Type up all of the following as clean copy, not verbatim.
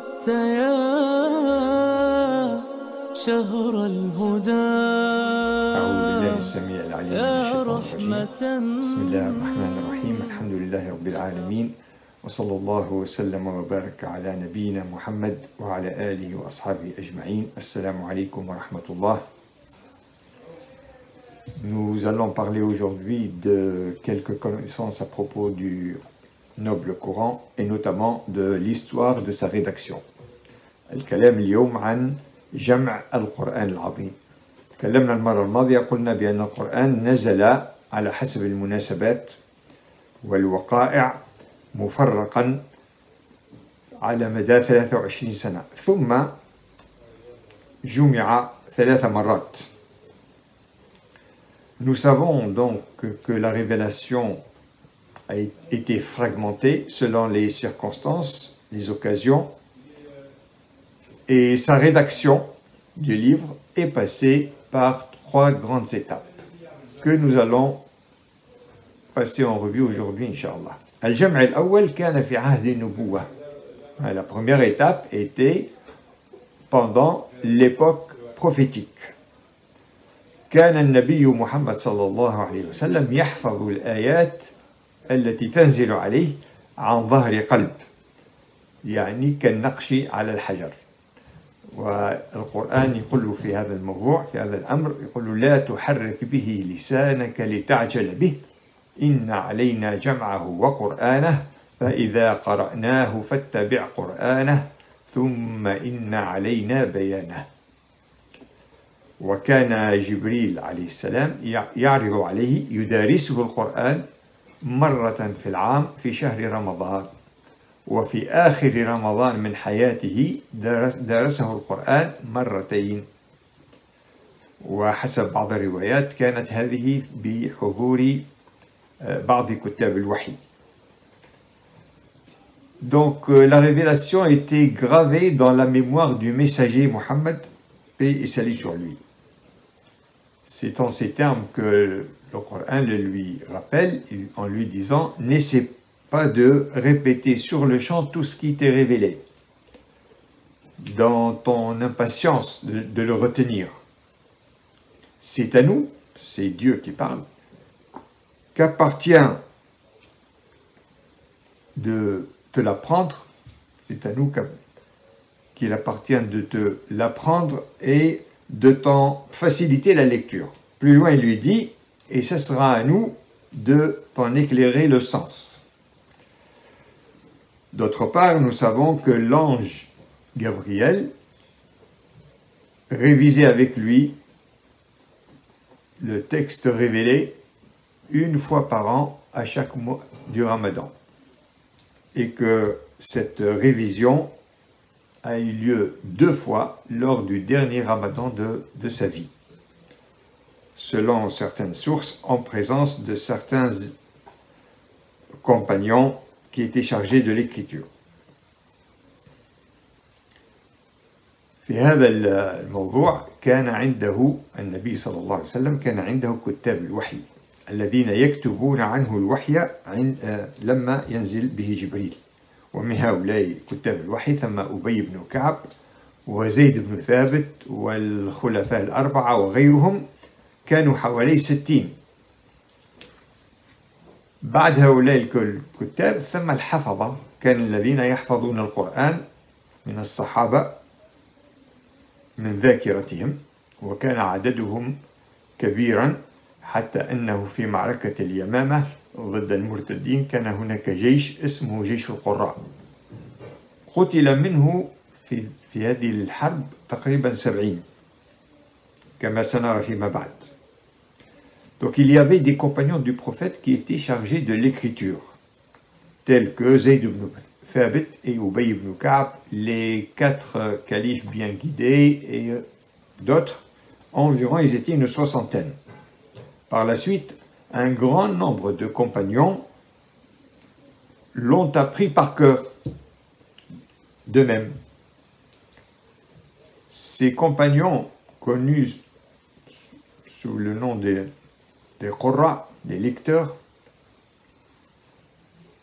أنت يا شهر الهدى أعوذ بالله السميع العليم من يا الشيطان الرجيم. رحمة بسم الله الرحمن الرحيم. الحمد لله رب العالمين، وصلى الله وسلم وبارك على نبينا محمد وعلى آله وأصحابه أجمعين. السلام عليكم ورحمة الله. Nous allons parler aujourd'hui de quelques connaissances à propos du noble Coran et notamment de l'histoire de sa rédaction. الكلام اليوم عن جمع القرآن العظيم. تكلمنا المرة الماضية قلنا بأن القرآن نزل على حسب المناسبات والوقائع مفرقا على مدى 23 سنة، ثم جمع 3 مرات. Nous savons donc que la révélation a été fragmentée selon les circonstances, les occasions, et sa rédaction du livre est passée par 3 grandes étapes que nous allons passer en revue aujourd'hui, Inch'Allah. Al-Jam' al-Awwal kana fi ahd an-nubuwah. La première étape était pendant l'époque prophétique. كان النبي محمد صلى الله عليه وسلم يحفظ الآيات التي تنزل عليه عن ظهر قلب، يعني كالنقش على الحجر. والقرآن يقول في هذا الموضوع، في هذا الأمر، يقول: لا تحرك به لسانك لتعجل به إن علينا جمعه وقرآنه فإذا قرأناه فاتبع قرآنه ثم إن علينا بيانه. وكان جبريل عليه السلام يعرض عليه يدارسه القرآن مرة في العام في شهر رمضان، وفي آخر رمضان من حياته درسه القرآن مرتين، وحسب بعض الروايات كانت هذه بحضور بعض كتاب الوحي. Donc la révélation était gravée dans la mémoire du messager Mohammed, paix et salut sur lui. C'est en ces termes que le Coran le lui rappelle en lui disant: n'essaie pas de répéter sur le champ tout ce qui t'est révélé, dans ton impatience de le retenir. C'est à nous, c'est Dieu qui parle, qu'appartient de te l'apprendre, c'est à nous qu'il appartient de te l'apprendre et de t'en faciliter la lecture. Plus loin, il lui dit: et ce sera à nous de t'en éclairer le sens. D'autre part, nous savons que l'ange Gabriel révisait avec lui le texte révélé 1 fois par an à chaque mois du Ramadan, et que cette révision a eu lieu 2 fois lors du dernier Ramadan de sa vie, selon certaines sources, en présence de certains compagnons qui étaient chargés de l'écriture. في هذا الموضوع كان عنده النبي صلى الله عليه وسلم كان عنده كتاب الوحي الذين يكتبون عنه الوحي لما ينزل به جبريل، ومن هؤلاء كتاب الوحي ثم أبي بن كعب وزيد بن ثابت والخلفاء ال4 وغيرهم، كانوا حوالي 60. بعد هؤلاء الكتاب ثم الحفظة، كان الذين يحفظون القرآن من الصحابة من ذاكرتهم، وكان عددهم كبيرا حتى أنه في معركة اليمامة ضد المرتدين كان هناك جيش اسمه جيش القراء، قتل منه في هذه الحرب تقريبا 70 كما سنرى فيما بعد. Donc il y avait des compagnons du prophète qui étaient chargés de l'écriture, tels que Zayd ibn Thabit et Ubay ibn Ka'b, les 4 califes bien guidés et d'autres. Environ, ils étaient une 60aine. Par la suite, un grand nombre de compagnons l'ont appris par cœur d'eux-mêmes. Ces compagnons, connus sous le nom des Qurra, des lecteurs,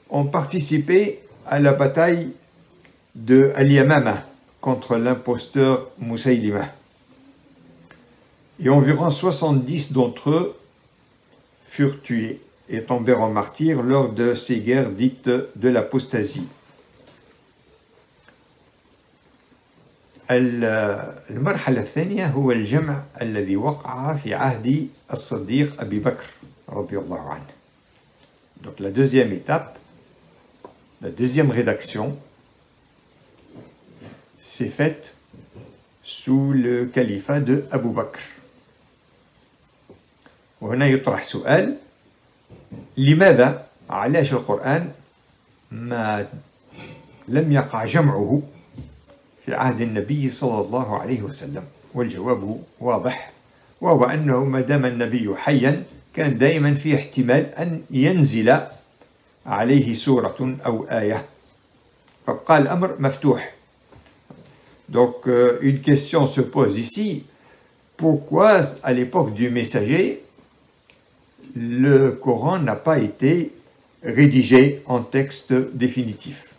ont participé à la bataille de Al-Yamama contre l'imposteur Moussaïlima. Et environ 70 d'entre eux furent tués et tombèrent en martyrs lors de ces guerres dites de l'apostasie. المرحلة الثانية هو الجمع الذي وقع في عهد الصديق أبي بكر رضي الله عنه. Donc la deuxième étape, la deuxième rédaction, s'est faite sous le califat de Abu Bakr. وهنا يطرح سؤال: لماذا علاش القرآن ما لم يقع جمعه في عهد النبي صلى الله عليه وسلم؟ والجواب واضح، وهو أنه ما دام النبي حيا كان دائما في احتمال أن ينزل عليه سورة أو آية، فبقى الأمر مفتوح. Donc une question se pose ici: pourquoi à l'époque du messager le Coran n'a pas été rédigé en texte définitif?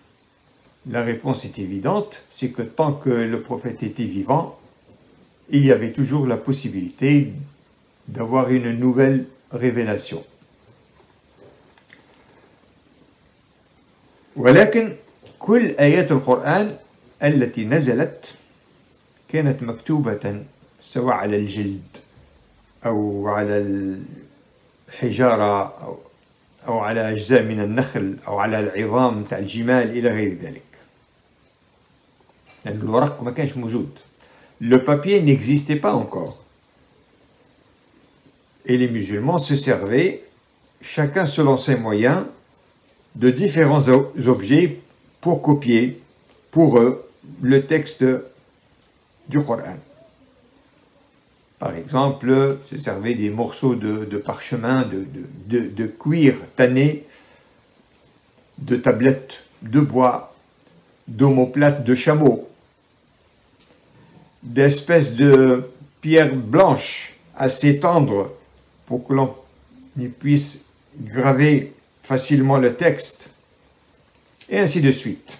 La réponse est évidente, c'est que tant que le prophète était vivant, il y avait toujours la possibilité d'avoir une nouvelle révélation. ولكن كل آيات القرآن التي نزلت كانت مكتوبة سواء على الجلد أو على الحجارة أو على أجزاء من النخل أو على العظام تاع الجمال إلى غير ذلك، لأن الورق ما كانش موجود. Le papier n'existait pas encore. Et les musulmans se servaient, chacun selon ses moyens, de différents objets pour copier, pour eux, le texte du Coran. Par exemple, se servaient des morceaux de parchemin, de cuir tanné, de tablettes de bois, d'omoplates de chameau, d'espèces de pierres blanches assez tendres pour que l'on puisse graver facilement le texte, et ainsi de suite.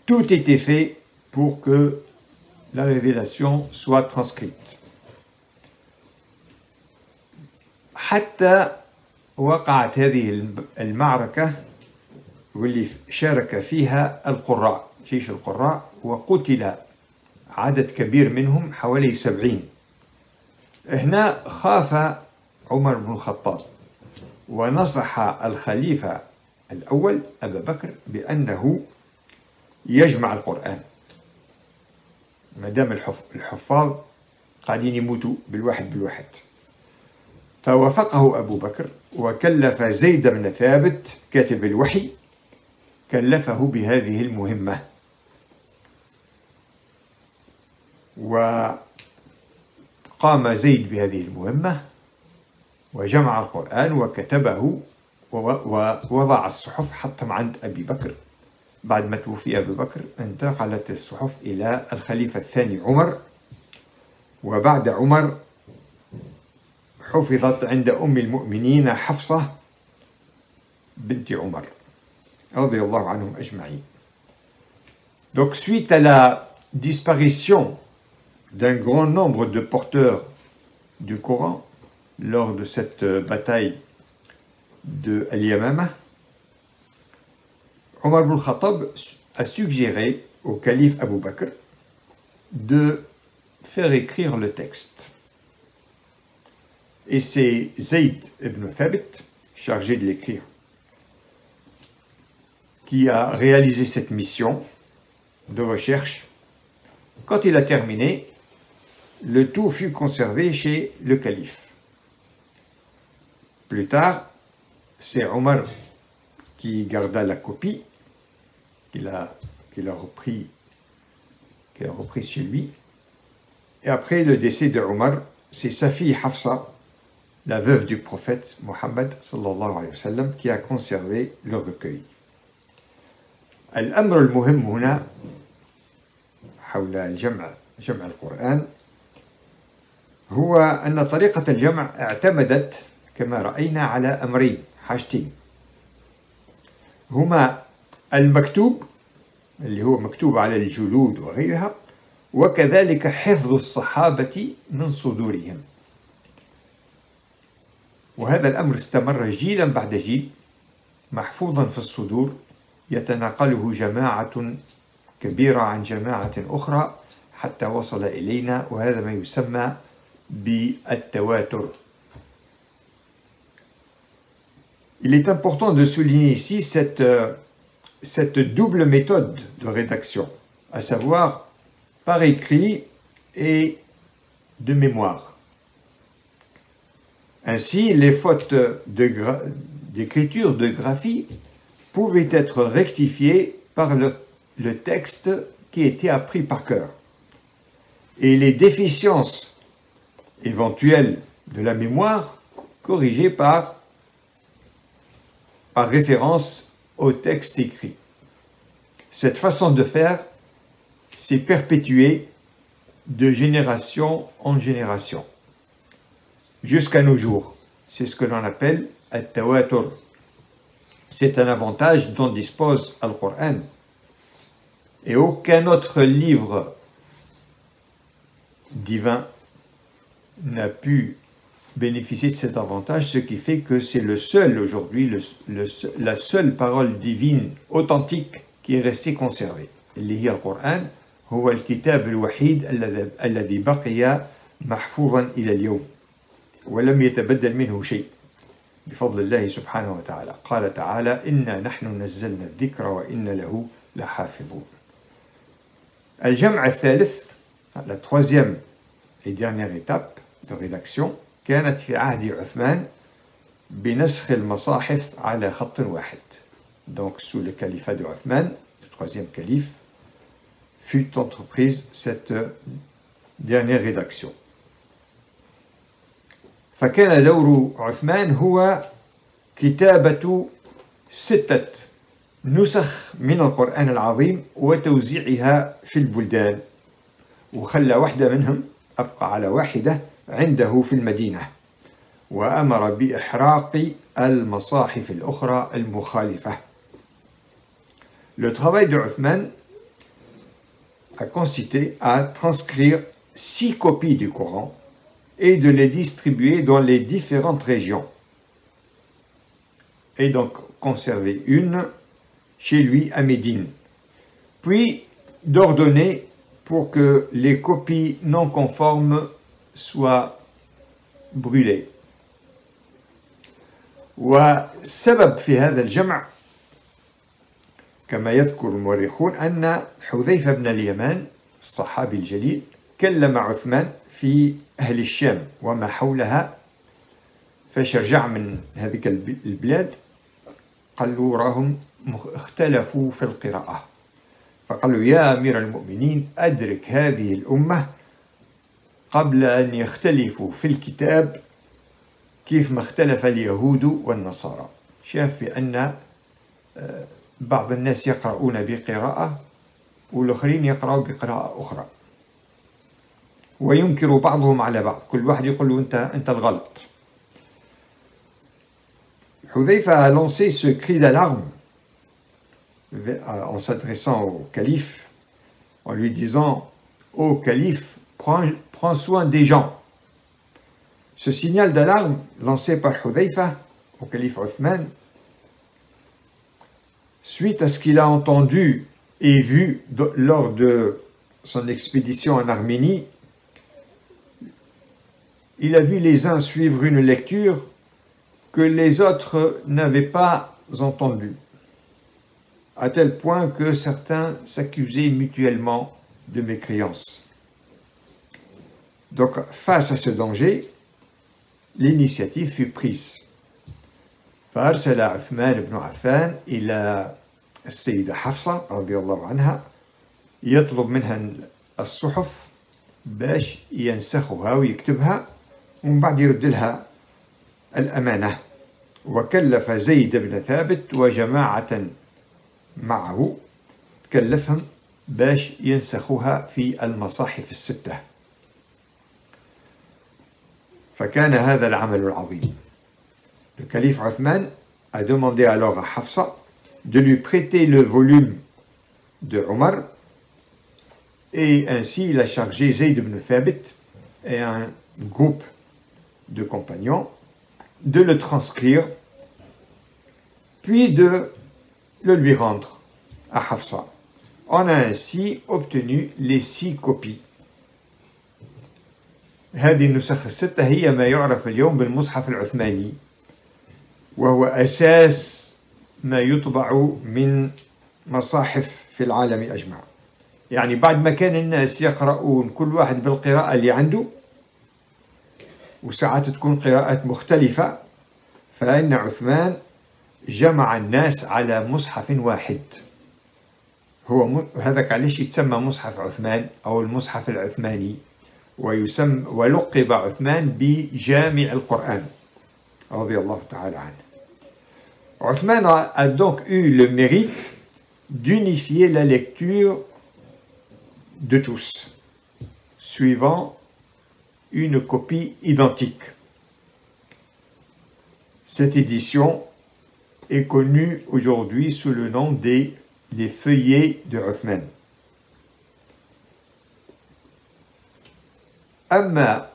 Tout était fait pour que la révélation soit transcrite. حتى وقعت هذه المعركة واللي شارك فيها القراء، جيش القراء، وقتل عدد كبير منهم حوالي 70. هنا خاف عمر بن الخطاب ونصح الخليفة الأول أبا بكر بأنه يجمع القرآن ما دام الحفاظ قاعدين يموتوا بالواحد. فوافقه أبو بكر وكلف زيد بن ثابت كاتب الوحي، كلفه بهذه المهمة، وقام زيد بهذه المهمة وجمع القرآن وكتبه ووضع الصحف، حطهم عند أبي بكر. بعد ما توفي أبو بكر انتقلت الصحف إلى الخليفة الثاني عمر، وبعد عمر حفظت عند أم المؤمنين حفصة بنت عمر رضي الله عنهم أجمعين. Donc suite à la disparition d'un grand nombre de porteurs du Coran lors de cette bataille de Al-Yamama, Omar ibn Khattab a suggéré au calife Abu Bakr de faire écrire le texte. Et c'est Zayd ibn Thabit, chargé de l'écrire, qui a réalisé cette mission de recherche. Quand il a terminé, le tout fut conservé chez le calife. Plus tard, c'est Omar qui garda la copie, qu'il a repris chez lui. Et après le décès de Omar, c'est sa fille Hafsa, la veuve du prophète Mohammed sallallahu alayhi wa sallam, qui a conservé le recueil. الأمر المهم هنا حول جمع القرآن هو أن طريقة الجمع اعتمدت كما رأينا على أمرين، حاجتين، هما المكتوب اللي هو مكتوب على الجلود وغيرها، وكذلك حفظ الصحابة من صدورهم. وهذا الأمر استمر جيلا بعد جيل محفوظا في الصدور، يتناقله جماعة كبيرة عن جماعة أخرى حتى وصل إلينا، وهذا ما يسمى بالتواتر. Il est important de souligner ici cette double méthode de rédaction, à savoir par écrit et de mémoire. Ainsi, les fautes d'écriture, de graphie, pouvaient être rectifiées par le texte qui était appris par cœur. Et les déficiences éventuelles de la mémoire corrigées par référence au texte écrit. Cette façon de faire s'est perpétuée de génération en génération jusqu'à nos jours. C'est ce que l'on appelle al-tawatur. C'est un avantage dont dispose Al-Qur'an. Et aucun autre livre divin n'a pu bénéficier de cet avantage, ce qui fait que c'est le seul aujourd'hui, la seule parole divine authentique qui est restée conservée. اللي هي القرآن هو الكتاب الوحيد الذي بقي محفوظا إلى اليوم ولم يتبدل منه شيء بفضل الله سبحانه وتعالى. قال تعالى: إنا نحن نزلنا الذكر وإنا له لحافظون. الجمع الثالث, la troisième et dernière étape de rédaction, كانت في عهد عثمان بنسخ المصاحف على خط واحد. Donc sous le califat de Othman, le troisième calife, fut entreprise cette dernière rédaction. فكان دور عثمان هو كتابة 6 نسخ من القرآن العظيم وتوزيعها في البلدان، وخلى واحدة منهم أبقى على واحدة عنده في المدينة، وأمر بإحراق المصاحف الأخرى المخالفة. Le travail de Othman a consisté à transcrire 6 copies du Coran et de les distribuer dans les différentes régions, et donc conserver une chez lui à Médine, puis d'ordonner pour que les copies non conformes soient brûlées. والسبب في هذا الجمع كما يذكر المؤرخون أن حذيفة بن اليمان الصحابي الجليل كلم عثمان في أهل الشام وما حولها، فاش رجع من هذيك البلاد قال له راهم اختلفوا في القراءة، فقال له: يا أمير المؤمنين أدرك هذه الأمة قبل أن يختلفوا في الكتاب كيف ما اختلف اليهود والنصارى. شاف بأن بعض الناس يقرؤون بقراءة والآخرين يقرأوا بقراءة أخرى، وينكر بعضهم على بعض، كل واحد يقول له أنت الغلط. Hudhayfa a lancé ce cri d'alarme en s'adressant au calife, en lui disant: ô calife, prends soin des gens. Ce signal d'alarme lancé par Hudhayfa au calife Othman, suite à ce qu'il a entendu et vu lors de son expédition en Arménie, il a vu les uns suivre une lecture que les autres n'avaient pas entendue, à tel point que certains s'accusaient mutuellement de mécréance. Donc, face à ce danger, l'initiative fut prise. فأرسل عثمان بن عفان إلى السيدة حفصة رضي الله عنها يطلب منها الصحف باش ينسخها ويكتبها ومن بعد يرد لها الأمانة، وكلف زيد بن ثابت وجماعة معه كلفهم باش ينسخوها في المصاحف 6. فكان هذا العمل العظيم. Le calife Othman a demandé alors à Hafsa de lui prêter le volume de Omar, et ainsi il a chargé Zayd ibn Thabit et un groupe de compagnons de le transcrire, puis de le lui rendre à Hafsa. On a ainsi obtenu les 6 copies. هذه النسخ الستة هي ما يعرف اليوم بالمصحف العثماني، وهو أساس ما يطبع من مصاحف في العالم أجمع. يعني بعد ما كان الناس يقرؤون كل واحد بالقراءة اللي عنده، وساعات تكون قراءات مختلفة، فإن عثمان جمع الناس على مصحف واحد. هو هذاك علاش يتسمى مصحف عثمان أو المصحف العثماني، ويسمى ولقب عثمان بجامع القرآن رضي الله تعالى عنه. Othman a donc eu le mérite d'unifier la lecture de tous, suivant une copie identique. Cette édition est connue aujourd'hui sous le nom des feuillets de Othman. أما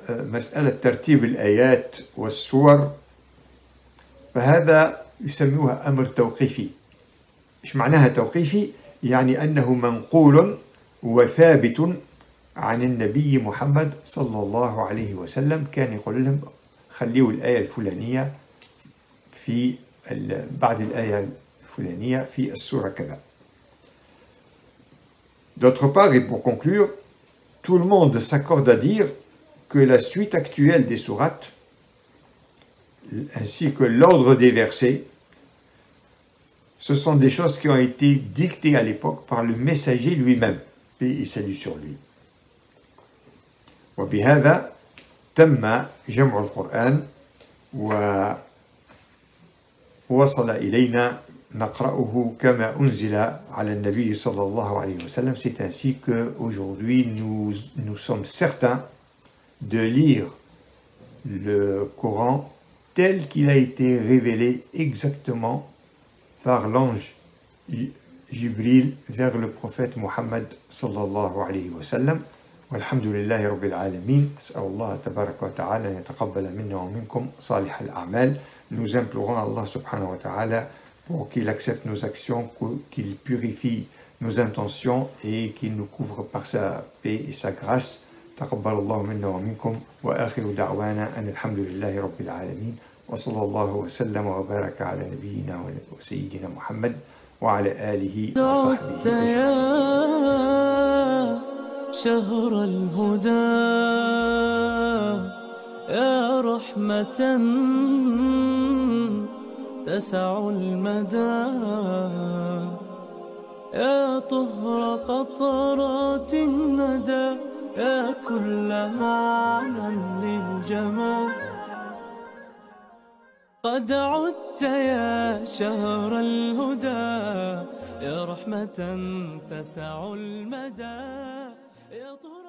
مسألة ترتيب الآيات والسور فهذا يسموها أمر توقيفي. إيش معناها توقيفي؟ يعني أنه منقول وثابت عن النبي محمد صلى الله عليه وسلم، كان يقول لهم خليوا الآية الفلانية في بعد الآية الفلانية في السورة كذا. D'autre part, et pour conclure, tout le monde s'accorde à dire que la suite actuelle des sourates, ainsi que l'ordre des versets, ce sont des choses qui ont été dictées à l'époque par le messager lui-même, paix et salut sur lui. وبهذا تم جمع القرآن ووصل إلينا نقرأه كما أنزل على النبي صلى الله عليه وسلم. C'est ainsi qu'aujourd'hui nous sommes certains de lire le Coran tel qu'il a été révélé exactement par l'ange Jibril vers le prophète Muhammad sallallahu alayhi wa sallam. والحمد لله رب العالمين. أسأل الله تبارك وتعالى أن يتقبل منا ومنكم صالح الأعمال. Nous implorons Allah subhanahu wa ta'ala pour qu'il accepte nos actions, qu'il purifie nos intentions et qu'il nous couvre par sa paix et sa grâce. تقبل الله منا ومنكم وآخر دعوانا أن الحمد لله رب العالمين وصلى الله وسلم وبارك على نبينا وسيدنا محمد وعلى آله وصحبه أجمعين. شهر الهدى يا رحمة تسع المدى، يا طهر قطرات الندى، يا كل معنى للجمال. قد عدت يا شهر الهدى يا رحمة تسع المدى، يا طهر